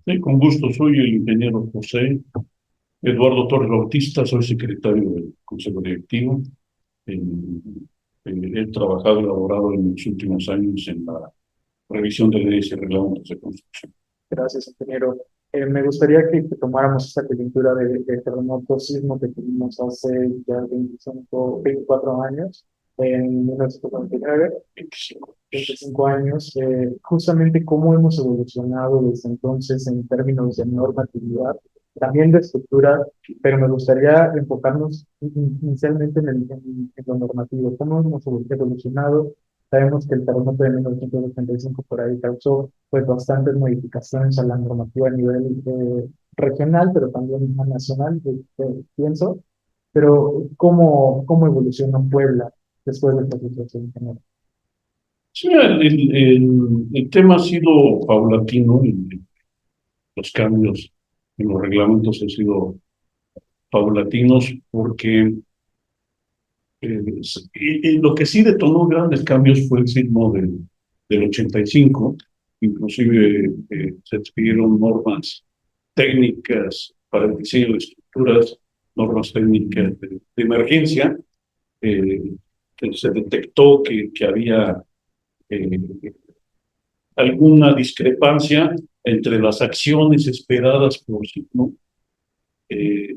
Sí, con gusto. Soy el ingeniero José Eduardo Torres Bautista, soy secretario del Consejo Directivo. Eh, He trabajado y laborado en los últimos años en la revisión de leyes y reglamentos de construcción. Gracias, ingeniero. Me gustaría que tomáramos esta coyuntura de terremoto sismo que tuvimos hace ya 25, 24 años, en 1999, 25 años, justamente cómo hemos evolucionado desde entonces en términos de normatividad, también de estructura, pero me gustaría enfocarnos inicialmente en lo normativo, cómo hemos evolucionado. Sabemos que el terremoto de 1985 por ahí causó pues bastantes modificaciones a la normativa a nivel regional, pero también a nacional, pienso. Pero ¿cómo evolucionó Puebla después de esta situación en general? Sí, el tema ha sido paulatino y los cambios en los reglamentos han sido paulatinos porque lo que sí detonó grandes cambios fue el sismo del 85. Inclusive se expidieron normas técnicas para el diseño de estructuras, normas técnicas de emergencia. eh, que se detectó que había eh, alguna discrepancia entre las acciones esperadas por sismo y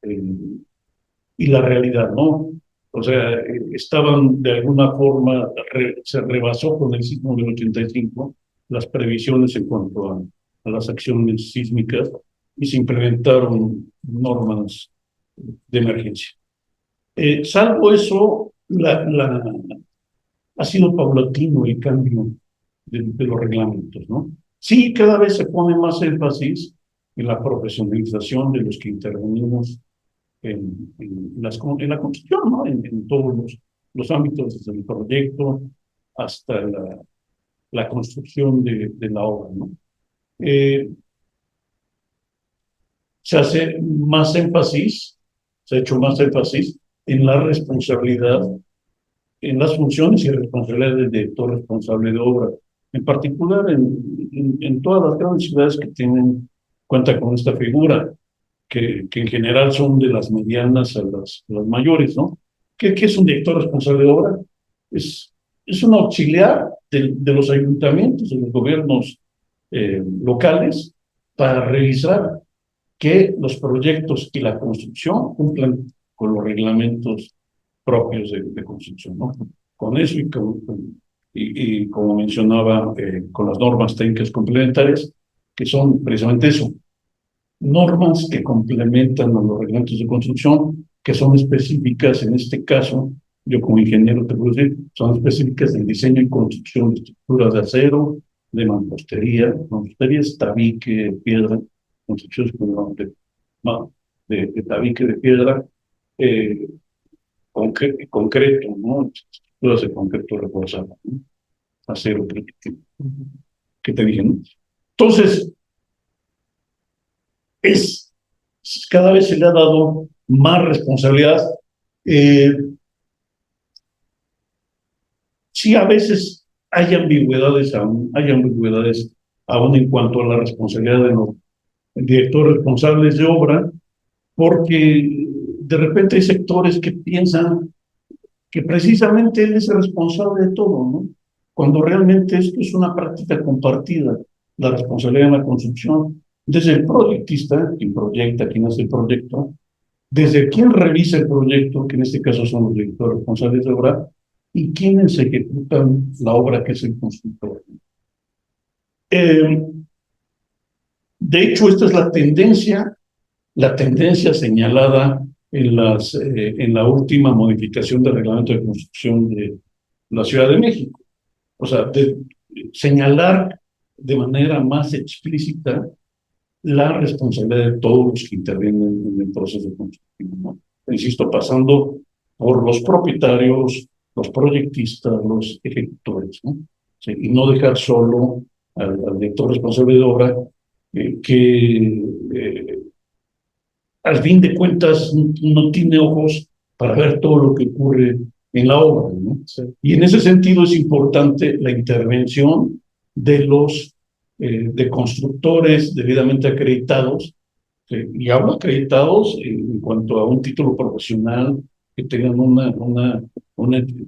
eh, y la realidad, ¿no? O sea, estaban de alguna forma, se rebasó con el sismo del 85 las previsiones en cuanto a las acciones sísmicas y se implementaron normas de emergencia. Salvo eso, ha sido paulatino el cambio de los reglamentos, ¿no? Sí, cada vez se pone más énfasis en la profesionalización de los que intervenimos en la construcción, ¿no? En todos los ámbitos, desde el proyecto hasta la construcción de la obra, ¿no? Eh, Se hace más énfasis, se ha hecho más énfasis en la responsabilidad, en las funciones y responsabilidades del director responsable de obra, en particular en todas las grandes ciudades que cuenta con esta figura, que en general son de las medianas a las mayores, ¿no? ¿Qué es un director responsable de obra? Es, es un auxiliar de los ayuntamientos, de los gobiernos locales, para revisar que los proyectos y la construcción cumplan con los reglamentos propios de construcción, ¿no? Con eso y como mencionaba, con las normas técnicas complementarias, que son precisamente eso, normas que complementan a los reglamentos de construcción, que son específicas, en este caso, yo como ingeniero te puedo decir, son específicas del diseño y construcción de estructuras de acero, de mampostería es tabique, piedra, construcciones de tabique de piedra, eh, concreto, ¿no? Estructuras de concreto reforzado, ¿no? Acero, que te dije, ¿no? Entonces, es, cada vez se le ha dado más responsabilidad. Eh, sí, a veces hay ambigüedades aún en cuanto a la responsabilidad de los directores responsables de obra, porque de repente hay sectores que piensan que precisamente él es el responsable de todo, ¿no? Cuando realmente esto es una práctica compartida, la responsabilidad en la construcción, desde el proyectista, quien proyecta, quien hace el proyecto, desde quien revisa el proyecto, que en este caso son los directores responsables de obra, y quienes ejecutan la obra, que es el constructor. Eh, de hecho, esta es la tendencia señalada en la última modificación del reglamento de construcción de la Ciudad de México. O sea, señalar de manera más explícita la responsabilidad de todos los que intervienen en el proceso constructivo, ¿no? Insisto, pasando por los propietarios, los proyectistas, los ejecutores, ¿no? Sí, y no dejar solo al director responsable de obra que al fin de cuentas no tiene ojos para ver todo lo que ocurre en la obra, ¿no? Sí. Y en ese sentido es importante la intervención de los de constructores debidamente acreditados, y hablo acreditados en cuanto a un título profesional, que tengan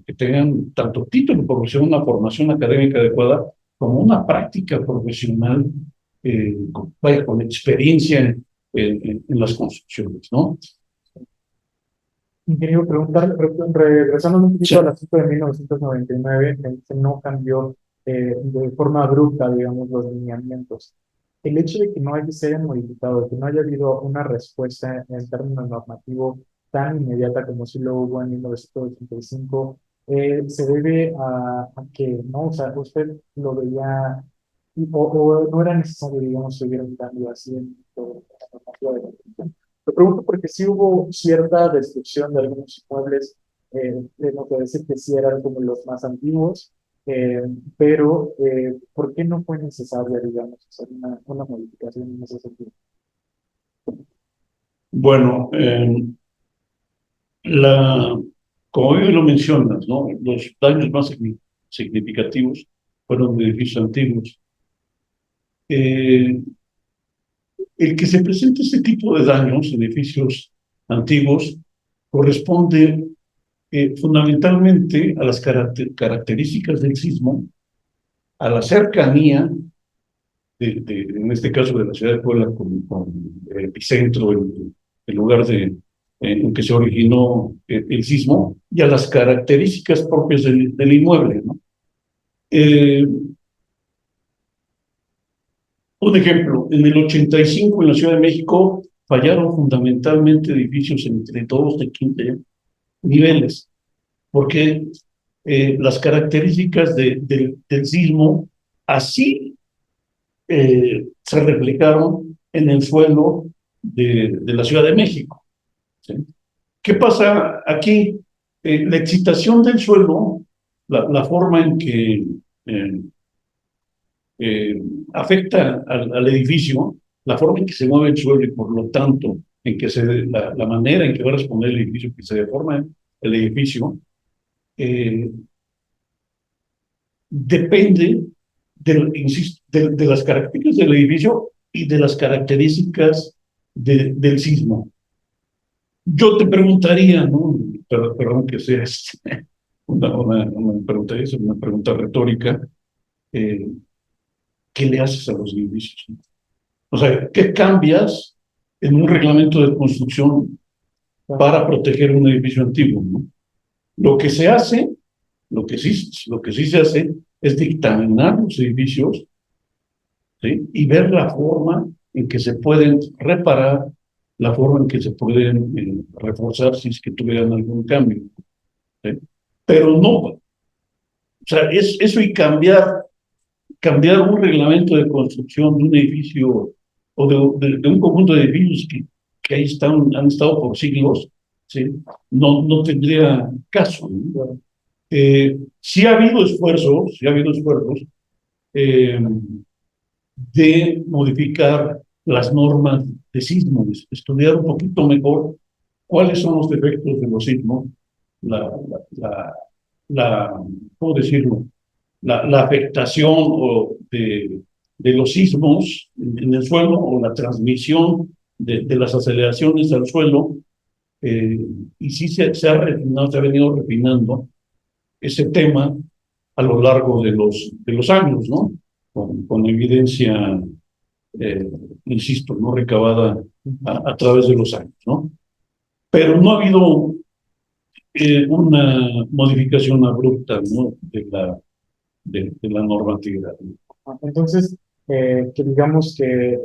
que tengan tanto título profesional, una formación académica adecuada, como una práctica profesional, vaya, con experiencia en las construcciones, ¿no? Quería preguntar, regresando un Sí. poquito al asunto de 1999, que no cambió de forma abrupta, digamos, los lineamientos. El hecho de que no se hayan modificado, que no haya habido una respuesta en términos normativos tan inmediata como sí lo hubo en 1985, se debe a que, ¿no? O sea, usted lo veía, o no era necesario, digamos, seguir un cambio así en toda la normativa de la Constitución. Lo pregunto porque sí hubo cierta destrucción de algunos inmuebles, tengo que decir que sí eran como los más antiguos, eh, pero ¿por qué no fue necesaria, digamos, hacer una modificación en ese sentido? Bueno, la, como bien lo mencionas, ¿no? Los daños más significativos fueron de edificios antiguos. Eh, el que se presente este tipo de daños en edificios antiguos corresponde fundamentalmente a las características del sismo, a la cercanía, en este caso de la ciudad de Puebla, con el epicentro, el lugar en que se originó el sismo, y a las características propias del inmueble, ¿no? Eh, un ejemplo, en el 85 en la Ciudad de México fallaron fundamentalmente edificios entre 2 de 15 niveles, porque las características del sismo así se reflejaron en el suelo de la Ciudad de México, ¿sí? ¿Qué pasa aquí? La excitación del suelo, la forma en que eh, eh, afecta al edificio, la forma en que se mueve el suelo y por lo tanto en que la manera en que va a responder el edificio, que se deforma el edificio, eh, depende insisto, de las características del edificio y de las características del sismo. Yo te preguntaría, ¿no? Perdón que sea una pregunta retórica, eh, ¿qué le haces a los edificios? O sea, ¿qué cambias en un reglamento de construcción para proteger un edificio antiguo, ¿no? Lo que se hace, lo que sí se hace es dictaminar los edificios, ¿sí? Y ver la forma en que se pueden reparar, la forma en que se pueden reforzar si es que tuvieran algún cambio, ¿sí? Pero no, o sea, eso y cambiar un reglamento de construcción de un edificio o de un conjunto de edificios que ahí han estado por siglos, ¿sí? No tendría caso, ¿no? Sí ha habido esfuerzos eh, de modificar las normas de sismos, estudiar un poquito mejor cuáles son los efectos de los sismos, la, la, la ¿cómo decirlo? La afectación de los sismos en el suelo o la transmisión de las aceleraciones al suelo, eh, y sí se ha refinado, se ha venido refinando ese tema a lo largo de los años, ¿no? Con evidencia, eh, insisto, no recabada a través de los años, ¿no? Pero no ha habido una modificación abrupta, ¿no? De la normatividad. Entonces, que digamos que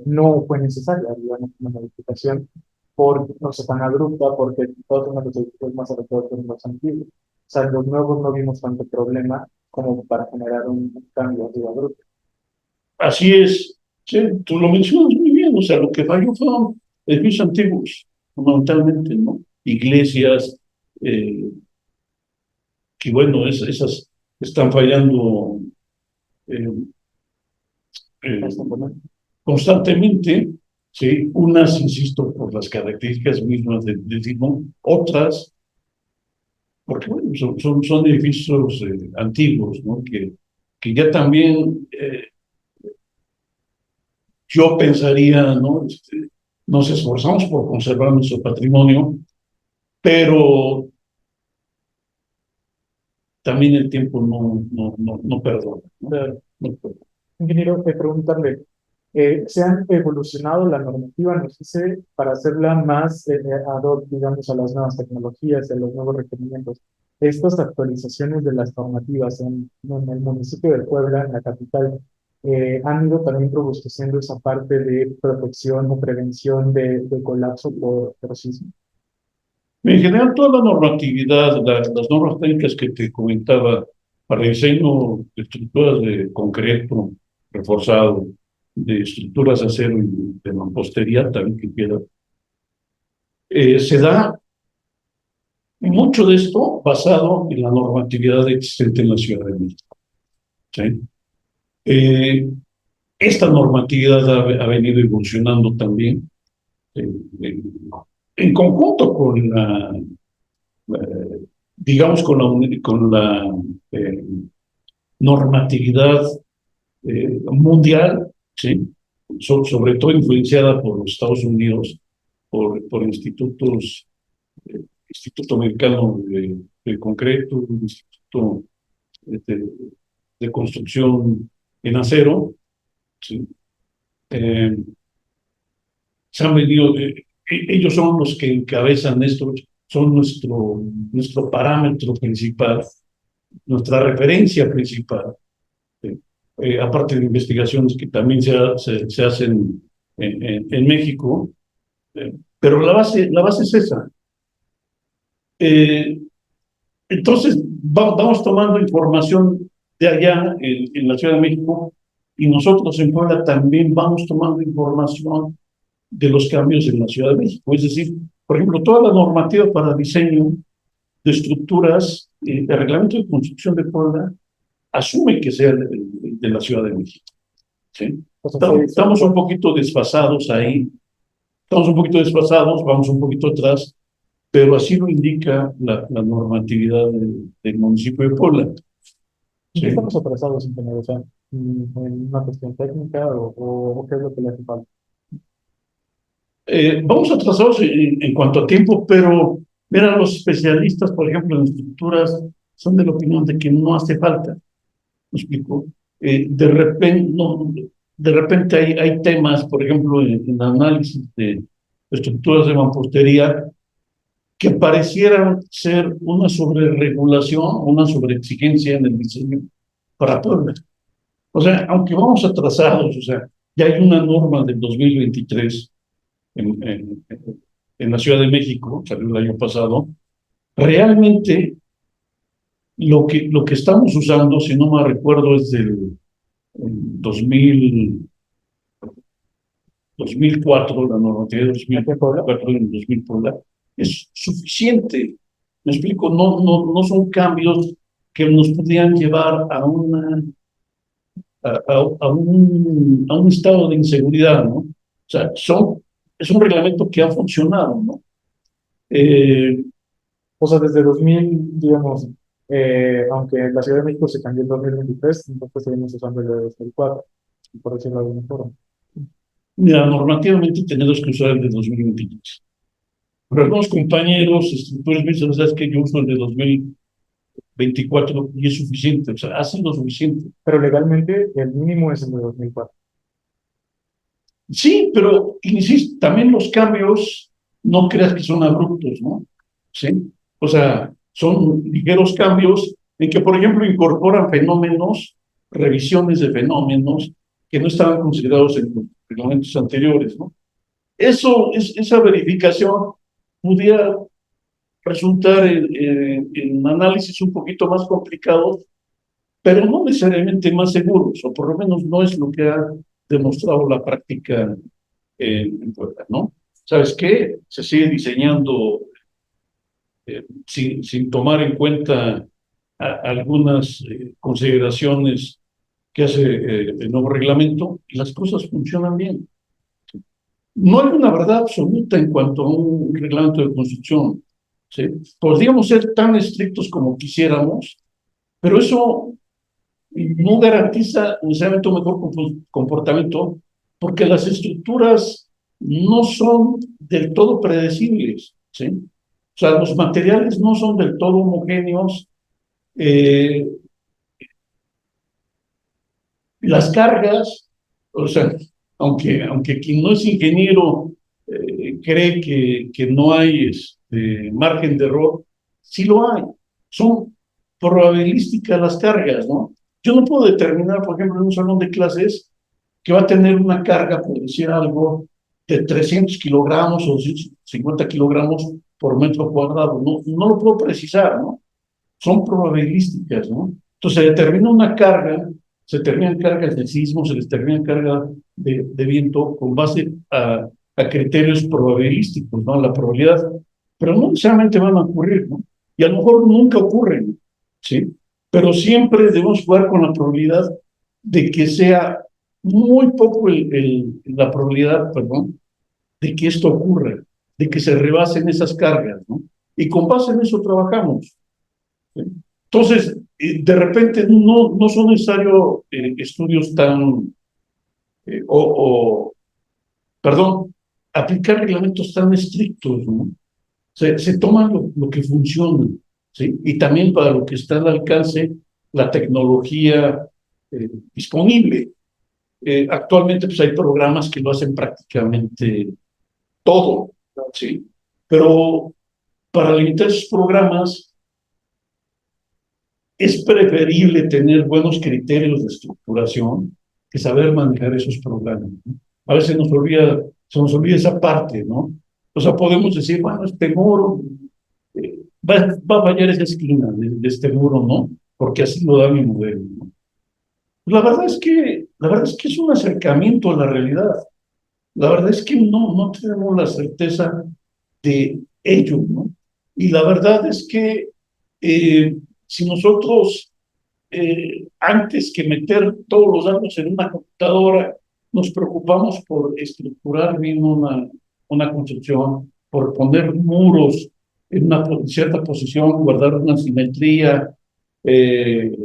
no fue necesaria, digamos, una modificación por, no sé, tan abrupta, porque todos los edificios más adecuados son los antiguos. O sea, los nuevos no vimos tanto problema como para generar un cambio así abrupto. Así es, sí, tú lo mencionas muy bien, o sea, lo que falló fueron edificios antiguos, fundamentalmente, ¿no? Iglesias, eh, que bueno, esas están fallando, eh, eh, constantemente, ¿sí? Unas, insisto, por las características mismas del sismo, otras, porque bueno, son edificios antiguos, ¿no? Que ya también yo pensaría, ¿no? Nos esforzamos por conservar nuestro patrimonio, pero también el tiempo no perdona, ¿no? No perdona. Ingeniero, preguntarle, ¿se han evolucionado la normativa, nos dice, para hacerla más ad hoc, digamos, a las nuevas tecnologías, a los nuevos requerimientos? Estas actualizaciones de las normativas en el municipio de Puebla, en la capital, han ido también robusteciendo esa parte de protección o prevención de colapso por sismo. En general, toda la normatividad, las normas técnicas que te comentaba para el diseño de estructuras de concreto reforzado, de estructuras de acero y de mampostería, también que queda, se da mucho de esto basado en la normatividad existente en la Ciudad de México. ¿Sí? Eh, Esta normatividad ha venido evolucionando también eh, eh, en conjunto con digamos, con la normatividad mundial, ¿sí? Sobre todo influenciada por los Estados Unidos, por institutos, Instituto Americano de Concreto, Instituto de, de Construcción en Acero, ¿sí? Eh, Se han venido, ellos son los que encabezan esto, son nuestro parámetro principal, nuestra referencia principal, ¿sí? Aparte de investigaciones que también se hacen en México, pero la base es esa. Eh, entonces, vamos tomando información de allá en la Ciudad de México y nosotros en Puebla también vamos tomando información de los cambios en la Ciudad de México. Es decir, por ejemplo, toda la normativa para diseño de estructuras, el reglamento de construcción de Puebla asume que sea de la Ciudad de México. ¿Sí? Pues, Estamos un poquito desfasados ahí, estamos un poquito desfasados, vamos un poquito atrás, pero así lo indica la normatividad del municipio de Puebla. ¿en qué ¿Sí? estamos atrasados, ingeniero? O sea, ¿en una cuestión técnica o qué es lo que le hace falta? Vamos atrasados en cuanto a tiempo, pero mira, los especialistas, por ejemplo, en estructuras, son de la opinión de que no hace falta. ¿Me explico? De repente hay temas, por ejemplo, en análisis de estructuras de mampostería, que parecieran ser una sobreregulación, una sobreexigencia en el diseño para Puebla. O sea, aunque vamos atrasados, o sea, ya hay una norma del 2023 en, en, en la Ciudad de México, salió el año pasado, realmente lo que estamos usando, si no me recuerdo, es del 2000, 2004, la normativa de ¿Aquí en Puebla? 2004 en 2000, es suficiente. Me explico, no son cambios que nos podrían llevar a un estado de inseguridad, ¿no? O sea, es un reglamento que ha funcionado, ¿no? Eh, O sea, desde 2000, digamos, aunque la Ciudad de México se cambió en 2023, entonces seguimos usando el de 2004, por decirlo de alguna forma. Mira, normativamente tenemos que usar el de 2023. Pero algunos compañeros, instructores me dicen, ¿sabes qué? Yo uso el de 2024 y es suficiente, o sea, hacen lo suficiente. Pero legalmente el mínimo es el de 2004. Sí, pero insisto, también los cambios no creas que son abruptos, ¿no? Sí. O sea, son ligeros cambios en que, por ejemplo, incorporan fenómenos, revisiones de fenómenos que no estaban considerados en los reglamentos anteriores, ¿no? Esa verificación pudiera resultar en análisis un poquito más complicados, pero no necesariamente más seguros, o por lo menos no es lo que ha demostrado la práctica en Puebla, ¿no? ¿Sabes qué? Se sigue diseñando sin tomar en cuenta algunas consideraciones que hace el nuevo reglamento y las cosas funcionan bien. No hay una verdad absoluta en cuanto a un reglamento de construcción, ¿sí? Podríamos ser tan estrictos como quisiéramos, pero eso no garantiza necesariamente un mejor comportamiento porque las estructuras no son del todo predecibles, ¿sí? O sea, los materiales no son del todo homogéneos, eh, las cargas, o sea, aunque quien no es ingeniero cree que no hay margen de error, sí lo hay. Son probabilísticas las cargas, ¿no? Yo no puedo determinar, por ejemplo, en un salón de clases que va a tener una carga, por decir algo, de 300 kilogramos o 50 kilogramos por metro cuadrado. No, no lo puedo precisar, ¿no? Son probabilísticas, ¿no? Entonces se determina una carga, se determinan cargas de sismo, se determinan cargas de viento con base a criterios probabilísticos, ¿no? La probabilidad, pero no necesariamente van a ocurrir, ¿no? Y a lo mejor nunca ocurren, ¿sí? Pero siempre debemos jugar con la probabilidad de que sea muy poco la probabilidad, perdón, de que esto ocurra, de que se rebasen esas cargas, ¿no? Y con base en eso trabajamos. ¿Sí? Entonces, de repente no son necesarios estudios tan, perdón, aplicar reglamentos tan estrictos, ¿no? Se toma lo que funciona, ¿sí? Y también para lo que está al alcance la tecnología disponible. Actualmente pues hay programas que lo hacen prácticamente todo, ¿sí? Pero para limitar esos programas es preferible tener buenos criterios de estructuración que saber manejar esos programas, ¿no? A veces se nos olvida esa parte, ¿no? O sea, podemos decir, bueno, este muro va a fallar esa esquina de este muro, ¿no? Porque así lo da mi modelo, ¿no? La verdad es que es un acercamiento a la realidad. La verdad es que no tenemos la certeza de ello, ¿no? Y la verdad es que eh, si nosotros, antes que meter todos los datos en una computadora, nos preocupamos por estructurar bien una construcción, por poner muros en una cierta posición, guardar una simetría, eh,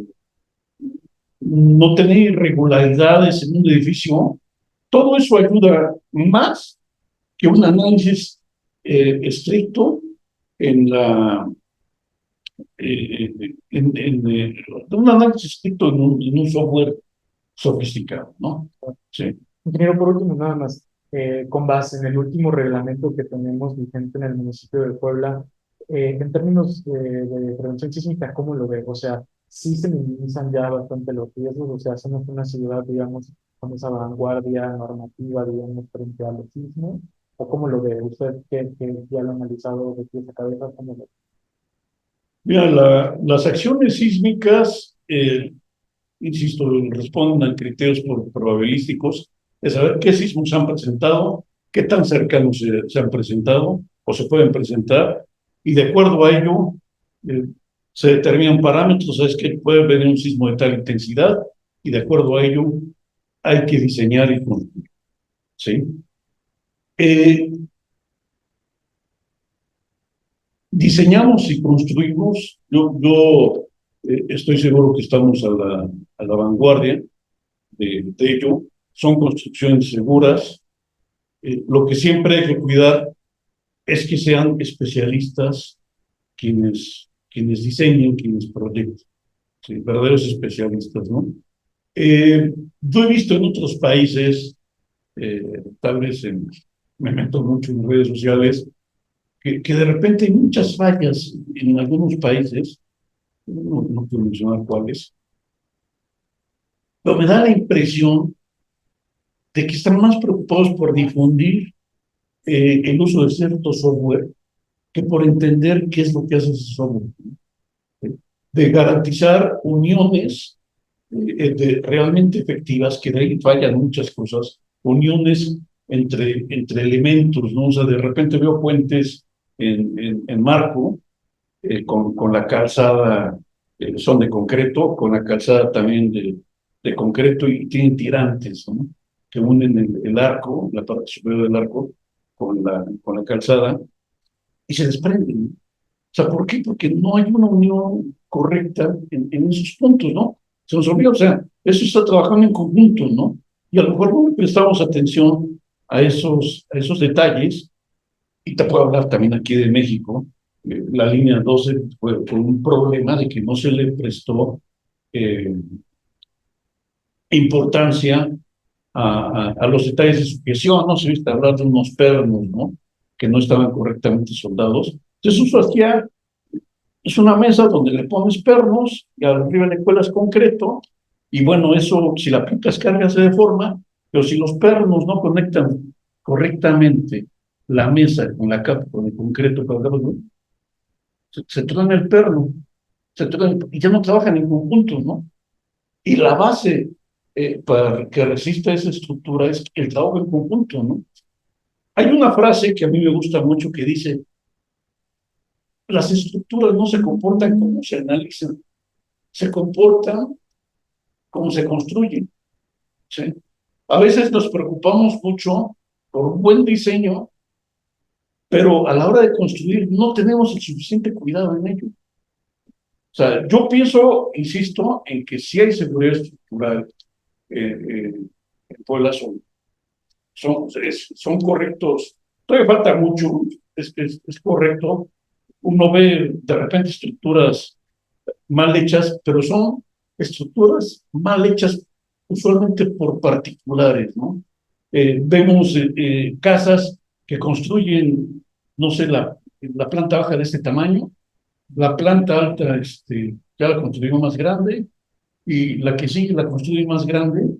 no tener irregularidades en un edificio, todo eso ayuda más que un análisis estricto en un análisis estricto en un software sofisticado, ¿no? Sí. Ingeniero, por último, nada más, con base en el último reglamento que tenemos vigente en el municipio de Puebla, en términos de prevención sísmica, ¿cómo lo ve? O sea, sí se minimizan ya bastante los riesgos, o sea, somos una ciudad, digamos, con esa vanguardia normativa, digamos, frente a los sismos, ¿o cómo lo ve? Usted que ya lo ha analizado de pies a cabeza, ¿cómo lo ve? Mira, las acciones sísmicas, insisto, responden a criterios probabilísticos de saber qué sismos se han presentado, qué tan cercanos se han presentado o se pueden presentar, y de acuerdo a ello eh, se determinan parámetros, es que puede venir un sismo de tal intensidad, y de acuerdo a ello hay que diseñar y construir, ¿sí? Eh, Diseñamos y construimos, yo estoy seguro que estamos a la vanguardia de ello, son construcciones seguras. Lo que siempre hay que cuidar es que sean especialistas quienes diseñen, quienes proyecten, ¿sí? Verdaderos especialistas, ¿no? Yo he visto en otros países, tal vez me meto mucho en redes sociales, que de repente hay muchas fallas en algunos países, no quiero mencionar cuáles, pero me da la impresión de que están más preocupados por difundir el uso de cierto software que por entender qué es lo que hace ese software, ¿sí? De garantizar uniones realmente efectivas, que de ahí fallan muchas cosas, uniones entre elementos, ¿no? O sea, de repente veo puentes en marco, con la calzada, son de concreto, con la calzada también de concreto y tienen tirantes, ¿no? Que unen el arco, la parte superior del arco, con la calzada y se desprenden, ¿no? O sea, ¿por qué? Porque no hay una unión correcta en esos puntos, ¿no? Se nos olvida, o sea, eso está trabajando en conjunto, ¿no? Y a lo mejor no le prestamos atención a esos detalles, y te puedo hablar también aquí de México. La línea 12 fue por un problema de que no se le prestó eh, importancia a los detalles de su gestión, ¿no? Se viste hablar de unos pernos, ¿no? Que no estaban correctamente soldados. Entonces, eso hacía, es una mesa donde le pones pernos y arriba le cuelas concreto, y bueno, eso, si la aplicas carga se deforma, pero si los pernos no conectan correctamente la mesa con la capa de concreto, ¿no? Se truena el perno, y ya no trabajan en conjunto, ¿no? Y la base para que resista esa estructura es el trabajo en conjunto, ¿no? Hay una frase que a mí me gusta mucho que dice, las estructuras no se comportan como se analizan, se comportan como se construyen, ¿sí? A veces nos preocupamos mucho por un buen diseño, pero a la hora de construir no tenemos el suficiente cuidado en ello. O sea, yo pienso, insisto, en que sí hay seguridad estructural en Puebla, son correctos. Todavía falta mucho, es correcto. Uno ve de repente estructuras mal hechas, pero son estructuras mal hechas usualmente por particulares, ¿no? Vemos casas que construyen, no sé, la planta baja de este tamaño, la planta alta ya la construimos más grande, y la que sigue la construye más grande.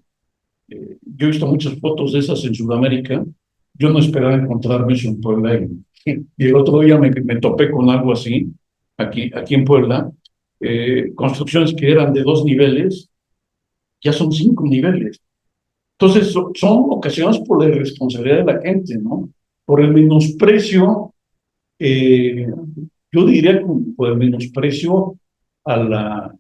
Yo he visto muchas fotos de esas en Sudamérica. Yo no esperaba encontrarme eso en Puebla. Y el otro día me topé con algo así, aquí en Puebla. Construcciones que eran de 2 niveles, ya son 5 niveles. Entonces, son ocasionadas por la irresponsabilidad de la gente, ¿no? Por el menosprecio, eh, yo diría por el menosprecio a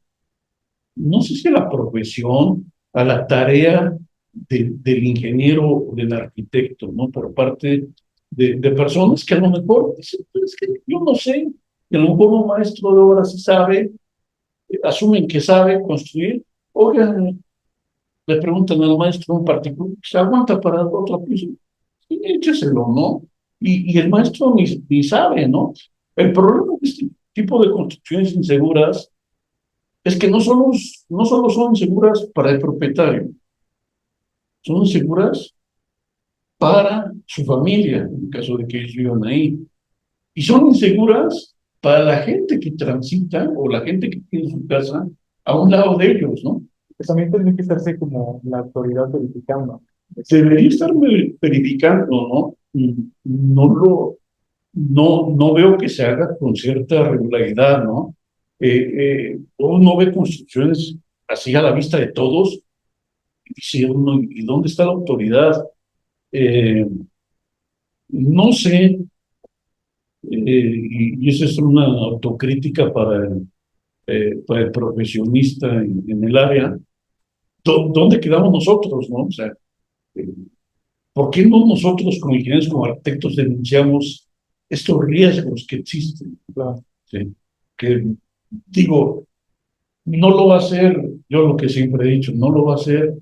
no sé si a la profesión, a la tarea del ingeniero o del arquitecto, ¿no? Por parte de personas que a lo mejor dicen, "Pues es que yo no sé", y a lo mejor un maestro de obras sí sabe, asumen que sabe construir. Oigan, le preguntan al maestro en particular, ¿se aguanta para otro piso? Sí, écheselo, ¿no? Y el maestro ni sabe, ¿no? El problema de este tipo de construcciones inseguras es que no solo son inseguras para el propietario, son inseguras para su familia, en el caso de que ellos vivan ahí. Y son inseguras para la gente que transita o la gente que tiene su casa a un lado de ellos, ¿no? Pues también tendría que estarse como la autoridad verificando. Debería estar verificando, ¿no? No veo que se haga con cierta regularidad, ¿no? Uno ve construcciones así a la vista de todos y dice uno, ¿y dónde está la autoridad? Eh, no sé, y esa es una autocrítica para el profesionista en el área. ¿Dónde quedamos nosotros, no? O sea, eh, ¿por qué no nosotros como ingenieros, como arquitectos, denunciamos estos riesgos que existen? Claro. ¿Sí? Que digo, no lo va a hacer, yo lo que siempre he dicho, no lo va a hacer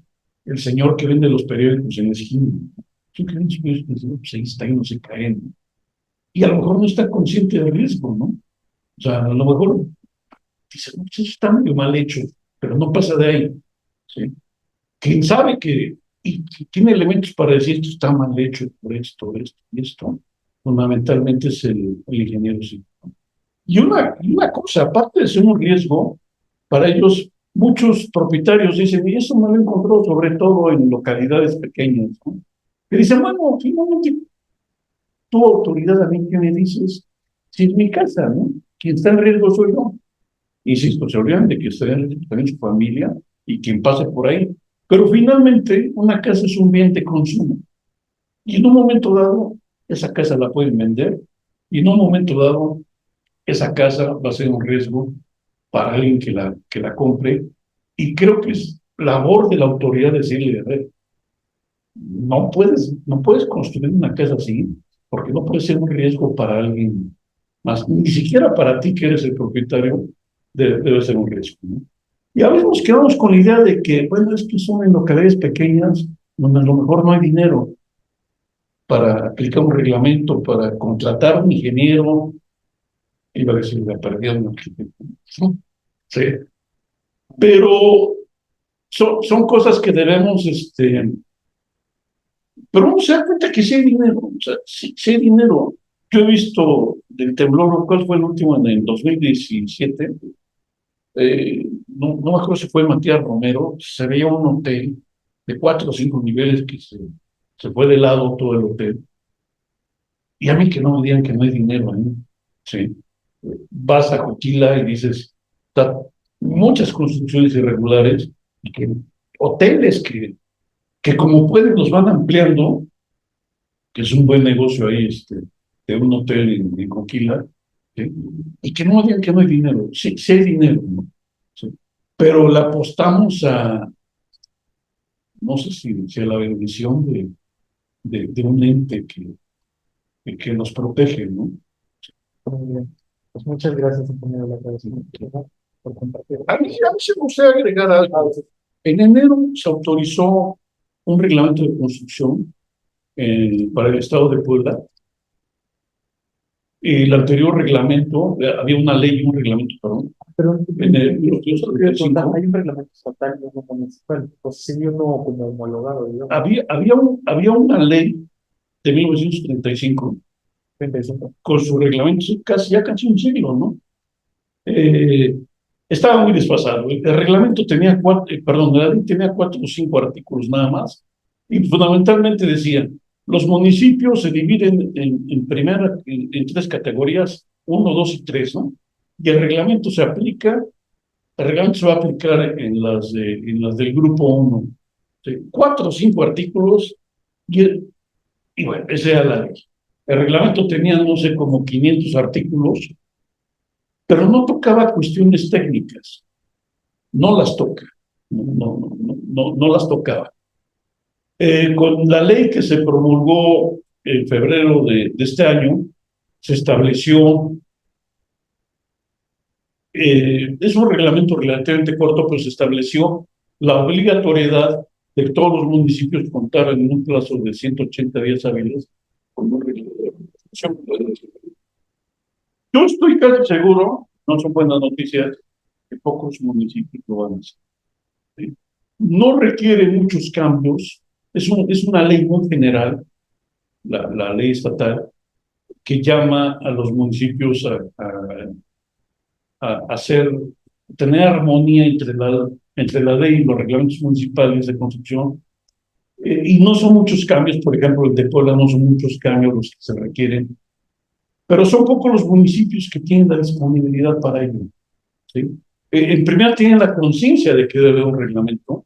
el señor que vende los periódicos en la esquina. Yo creo que pues ahí está y no se caen, ¿no? Y a lo mejor no está consciente del riesgo, ¿no? O sea, a lo mejor dice, no, pues eso está medio mal hecho, pero no pasa de ahí, ¿sí? Quien sabe y tiene elementos para decir esto está mal hecho por esto, esto y esto, fundamentalmente es el ingeniero civil. Y una cosa, aparte de ser un riesgo, para ellos, muchos propietarios dicen, y eso me lo encontró sobre todo en localidades pequeñas, ¿no? Que dicen, bueno, finalmente, tu autoridad a mí, ¿qué me dices? Si es mi casa, ¿no? Quien está en riesgo soy yo. Insisto, se olvidan de que está en riesgo también su familia y quien pase por ahí. Pero finalmente, una casa es un bien de consumo. Y en un momento dado, esa casa la pueden vender, y en un momento dado, esa casa va a ser un riesgo para alguien que la compre. Y creo que es labor de la autoridad decirle, a ver, no puedes construir una casa así, porque no puede ser un riesgo para alguien más, ni siquiera para ti que eres el propietario, debe ser un riesgo, ¿no? Y a veces nos quedamos con la idea de que, bueno, es que son en localidades pequeñas donde a lo mejor no hay dinero para aplicar un reglamento, para contratar un ingeniero, iba a decir, la pérdida de un arquitecto, ¿no? Sí, pero son cosas que debemos, pero uno se da cuenta que sí hay dinero, o sea, sí hay dinero. Yo he visto del temblor, ¿cuál fue el último? En el 2017, no me acuerdo si fue Matías Romero, se veía un hotel de 4 o 5 niveles que se fue de lado todo el hotel. Y a mí que no me digan que no hay dinero ahí, ¿sí? Vas a Coquila y dices, está muchas construcciones irregulares, y que hoteles que como pueden los van ampliando, que es un buen negocio ahí, de un hotel en Coquila, ¿sí? Y que no digan que no hay dinero. Sí, sí hay dinero, ¿no? Sí. Pero le apostamos no sé si a la bendición de un ente que nos protege, ¿no? Muy bien. Pues muchas gracias, ingeniero, le agradecemos mucho por compartir. A mí se me gustaría agregar algo. En enero se autorizó un reglamento de construcción para el estado de Puebla. El anterior reglamento, había una ley y un reglamento, perdón, Pero en el hay un reglamento estatal y uno municipal, pues sí, uno como homologado, digamos. había una ley de 1935 35. con su reglamento, casi un siglo, ¿no? Eh, Estaba muy desfasado. El reglamento tenía perdón, la ley tenía 4 o 5 artículos nada más, y fundamentalmente decían, los municipios se dividen en 3 categorías, 1, 2 y 3, ¿no? Y el reglamento se va a aplicar en las del grupo 1. ¿Sí? 4 o 5 artículos, y bueno, esa era la ley. El reglamento tenía, no sé, como 500 artículos, pero no tocaba cuestiones técnicas, no las toca, no las tocaba. Con la ley que se promulgó en febrero de este año, se estableció, es un reglamento relativamente corto, pero se estableció la obligatoriedad de que todos los municipios contaran en un plazo de 180 días hábiles con un reglamento de construcción. Yo estoy casi seguro, no son buenas noticias, que pocos municipios lo van a hacer, ¿sí? No requiere muchos cambios, es una ley muy general, la ley estatal, que llama a los municipios a hacer, tener armonía entre la ley y los reglamentos municipales de construcción. Y no son muchos cambios, por ejemplo, el de Puebla no son muchos cambios los que se requieren, pero son pocos los municipios que tienen la disponibilidad para ello, ¿sí? En primera, tienen la conciencia de que debe haber un reglamento,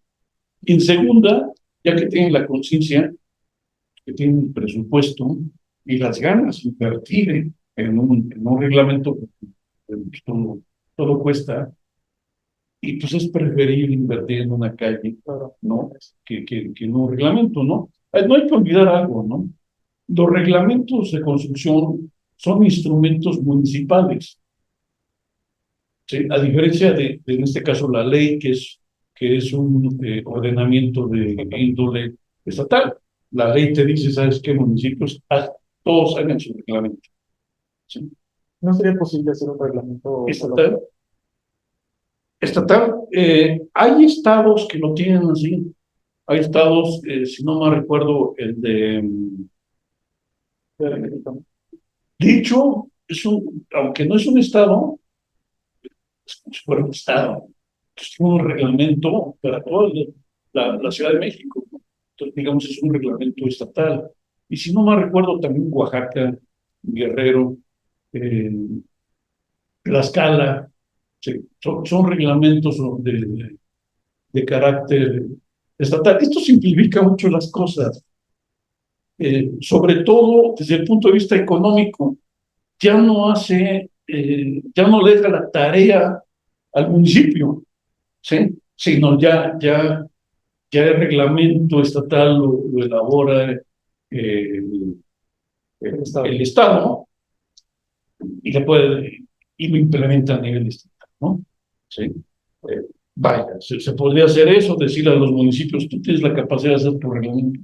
y en segunda, ya que tienen la conciencia, que tienen el presupuesto y las ganas de invertir en un reglamento, pues, todo cuesta, y pues es preferible invertir en una calle, ¿no? Que en un reglamento, ¿no? No hay que olvidar algo, ¿no? Los reglamentos de construcción son instrumentos municipales, ¿sí? A diferencia en este caso, la ley, que es un ordenamiento de índole estatal. La ley te dice, ¿sabes qué? Municipios, todos hagan su reglamento, ¿sí? ¿No sería posible hacer un reglamento Estatal. Hay estados que lo tienen así. Hay estados, si no me recuerdo, dicho, aunque no es un estado, es como si fuera un estado. Es un reglamento para toda la Ciudad de México, ¿no? Entonces, digamos, es un reglamento estatal. Y si no me recuerdo, también Oaxaca, Guerrero, eh, Tlaxcala, sí, son reglamentos de carácter estatal. Esto simplifica mucho las cosas, sobre todo desde el punto de vista económico. Ya no le deja la tarea al municipio, ¿sí? Sí, no, ya el reglamento estatal lo elabora el, El Estado. el Estado y, y lo implementa a nivel estatal, ¿no? Sí. Vaya, se podría hacer eso, decirle a los municipios, tú tienes la capacidad de hacer tu reglamento,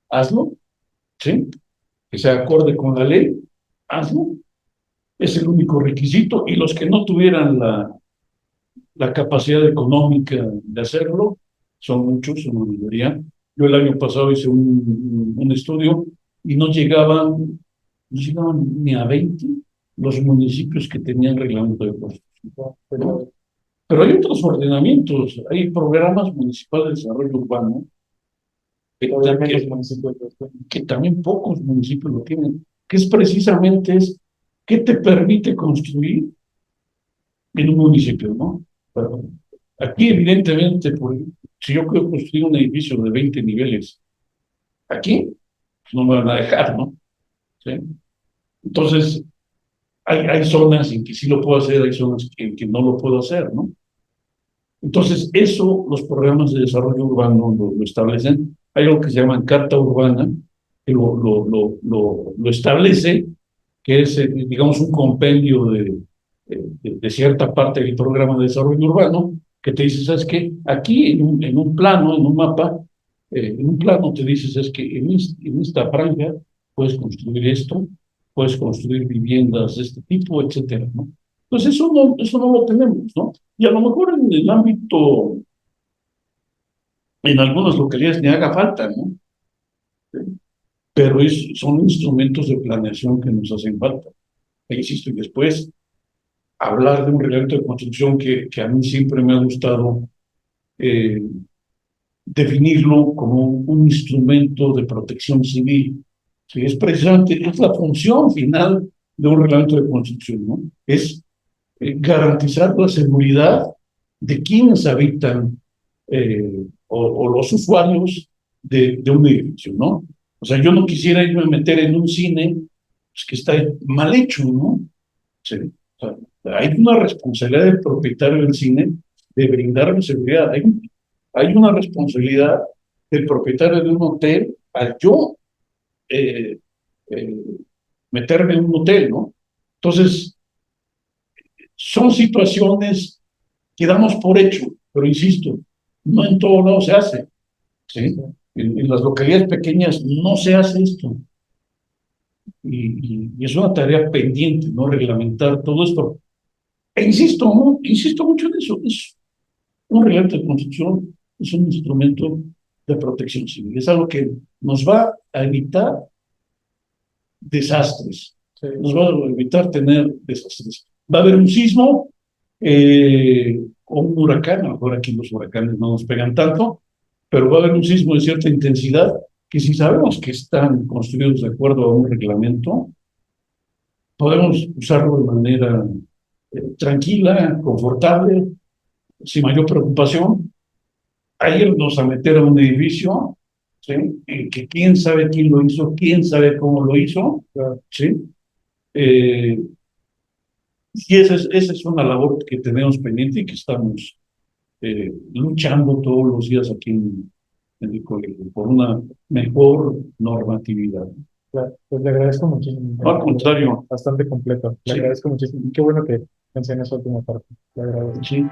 hazlo, ¿sí? Que sea acorde con la ley, hazlo, es el único requisito, y los que no tuvieran la capacidad económica de hacerlo, son muchos, son la mayoría. Yo el año pasado hice un estudio y no llegaban ni a 20 los municipios que tenían reglamento de construcción, ¿no? Pero Pero hay otros ordenamientos, hay programas municipales de desarrollo urbano todavía menos municipios lo tienen. que también pocos municipios lo tienen, que es precisamente qué te permite construir en un municipio, ¿no? Pero aquí, evidentemente, si yo quiero construir un edificio de 20 niveles, aquí pues no me van a dejar, ¿no? ¿Sí? Entonces, hay zonas en que sí lo puedo hacer, hay zonas en que no lo puedo hacer, ¿no? Entonces, eso los programas de desarrollo urbano lo establecen. Hay algo que se llama Carta Urbana, que lo establece, que es, digamos, un compendio de cierta parte del programa de desarrollo urbano, que te dice, ¿sabes qué? Aquí en un plano, en un mapa, en un plano te dices, es que en esta franja puedes construir esto, puedes construir viviendas de este tipo, etcétera, ¿no? Entonces eso no lo tenemos, ¿no? Y a lo mejor en el ámbito, en algunas localidades ni haga falta, ¿no? Pero son instrumentos de planeación que nos hacen falta. E insisto, y después hablar de un reglamento de construcción que a mí siempre me ha gustado eh, definirlo como un instrumento de protección civil. Sí, es precisamente, es la función final de un reglamento de construcción, ¿no? Es garantizar la seguridad de quienes habitan o los usuarios de un edificio, ¿no? O sea, yo no quisiera irme a meter en un cine pues, que está mal hecho, ¿no? Sí. O sea, hay una responsabilidad del propietario del cine de brindarle seguridad. Hay una responsabilidad del propietario de un hotel al yo eh, eh, meterme en un hotel, ¿no? Entonces, son situaciones que damos por hecho, pero insisto, no en todo lado se hace, ¿sí? En las localidades pequeñas no se hace esto. Y es una tarea pendiente, ¿no? Reglamentar todo esto. E insisto, ¿no? Insisto mucho en eso. Es un reglamento de construcción, es un instrumento de protección civil. Es algo que nos va a evitar desastres, Sí, nos va a evitar tener desastres. Va a haber un sismo o un huracán, a lo mejor aquí los huracanes no nos pegan tanto, pero va a haber un sismo de cierta intensidad que si sabemos que están construidos de acuerdo a un reglamento, podemos usarlo de manera tranquila, confortable, sin mayor preocupación, a irnos a meter a un edificio, ¿sí? Que quién sabe quién lo hizo, quién sabe cómo lo hizo, claro. ¿sí? Eh, y esa es una labor que tenemos pendiente y que estamos luchando todos los días aquí en el colegio por una mejor normatividad. Claro, pues le agradezco muchísimo. No, al contrario, Bastante completo. Le sí, agradezco muchísimo. Y qué bueno que mencioné esa última parte. Le agradezco. sí.